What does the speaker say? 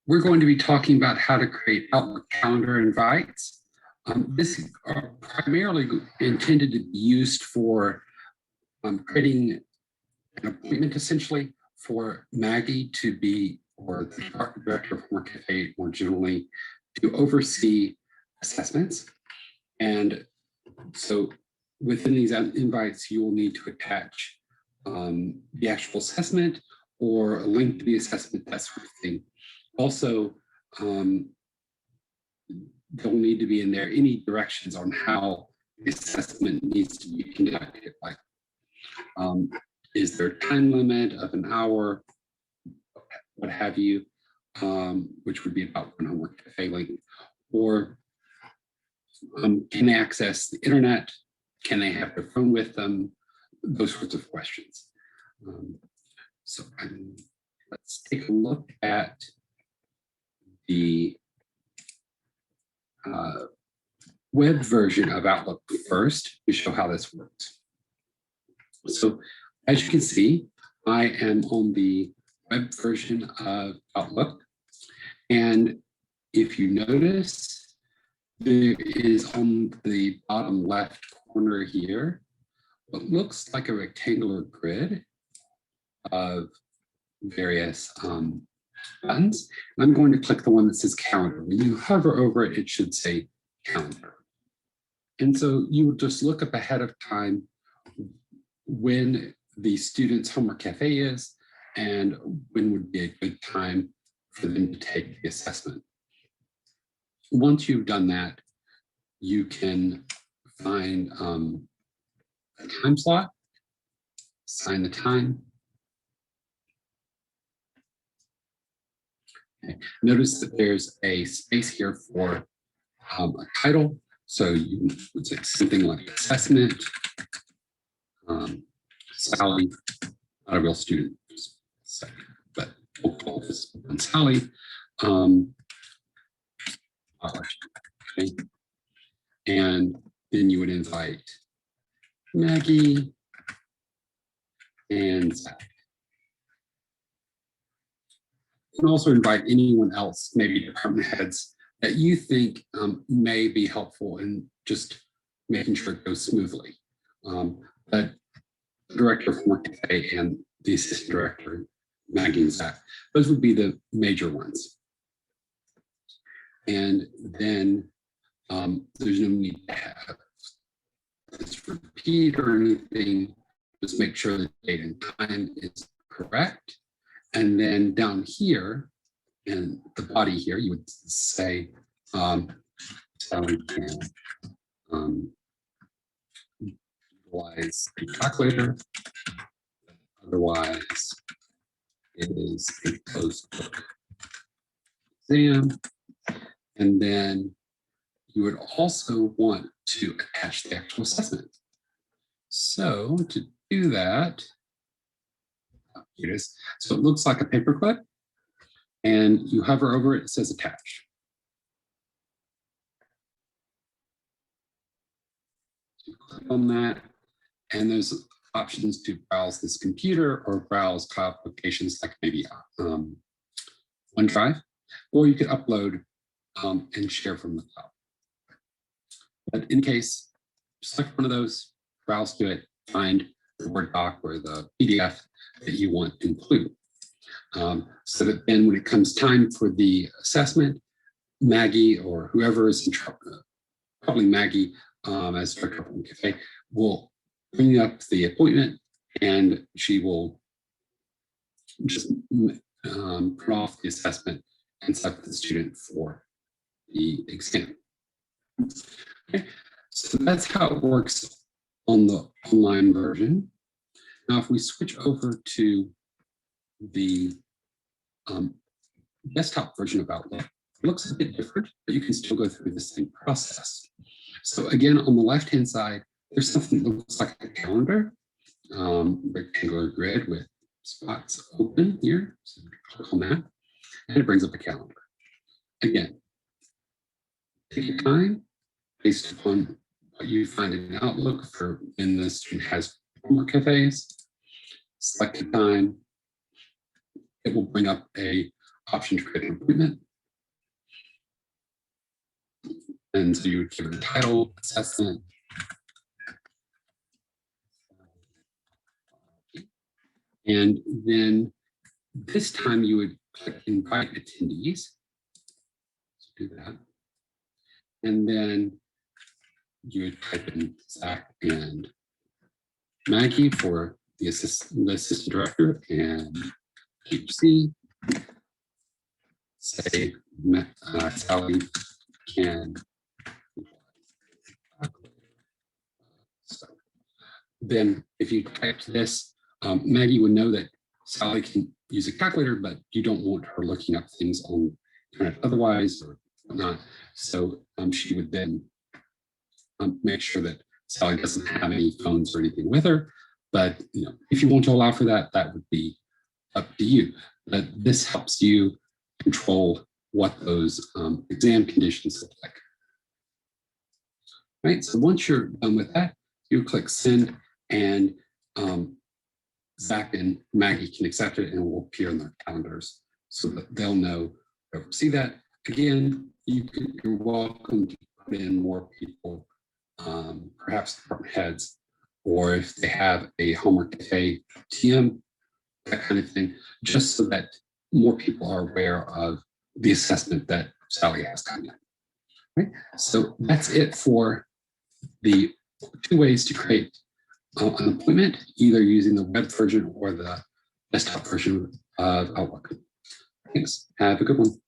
we're going to be talking about how to create Outlook calendar invites. This are primarily intended to be used for creating an appointment, essentially, for Maggie to be, or the department director of Homework Cafe more generally, to oversee assessments. And so within these invites, you will need to attach the actual assessment or a link to the assessment, that sort of thing. Also, there'll need to be in there any directions on how the assessment needs to be conducted. Like, is there a time limit of an hour, what have you, which would be about one Homework Cafe link, or can they access the internet? Can they have their phone with them? Those sorts of questions. So let's take a look at the web version of Outlook first to show how this works. So as you can see, I am on the web version of Outlook. And if you notice, there is on the bottom left corner here what looks like a rectangular grid of various buttons. And I'm going to click the one that says calendar. When you hover over it, it should say calendar. And so you would just look up ahead of time when the student's Homework Cafe is and when would be a good time for them to take the assessment. Once you've done that, you can find a time slot, assign the time. Okay. Notice that there's a space here for a title. So you would say something like assessment, Sally, not a real student, but we'll call this one Sally. Okay. And then you would invite Maggie and Sally. You can also invite anyone else, maybe department heads, that you think may be helpful in just making sure it goes smoothly. But the director of Homework Cafe and the assistant director, Maggie and Zach, those would be the major ones. And then there's no need to have this repeat or anything. Just make sure the date and time is correct. And then down here, in the body here, you would say, Sally can utilize a calculator. Otherwise, it is a closed book exam. And then you would also want to attach the actual assessment. So to do that, here it is. So it looks like a paperclip, and you hover over it, it says attach. So you click on that, and there's options to browse this computer or browse cloud applications like maybe OneDrive, or you could upload and share from the cloud. But in case, select one of those, browse to it, find the Word doc or the PDF that you want to include. So that then when it comes time for the assessment, Maggie or whoever is in charge, probably Maggie as director of Homework Cafe, will bring up the appointment and she will just print off the assessment and select the student for the exam. Okay. So that's how it works on the online version. Now, if we switch over to the desktop version of Outlook, it looks a bit different, but you can still go through the same process. So again, on the left-hand side, there's something that looks like a calendar, rectangular grid with spots open here. So click on that, and it brings up a calendar. Again, take your time based upon what you find in Outlook for when the student has Homework Cafes. Select a time. It will bring up a option to create an appointment. And so you would give it a title, assessment. And then this time you would click invite attendees. Let's do that. And then you would type in Zach and Maggie for the assistant director, and HC. Say Sally can. So then if you type this, Maggie would know that Sally can use a calculator, but you don't want her looking up things on the internet otherwise or whatnot. So she would then make sure that Sally doesn't have any phones or anything with her. But if you want to allow for that, that would be up to you. But this helps you control what those exam conditions look like. Right, so once you're done with that, you click send, and Zach and Maggie can accept it, and it will appear in their calendars so that they'll know. See that again, you're welcome to put in more people, perhaps department heads, or if they have a homework day TM, that kind of thing, just so that more people are aware of the assessment that Sally has coming up. Right? So that's it for the 2 ways to create an appointment, either using the web version or the desktop version of Outlook. Thanks. Have a good one.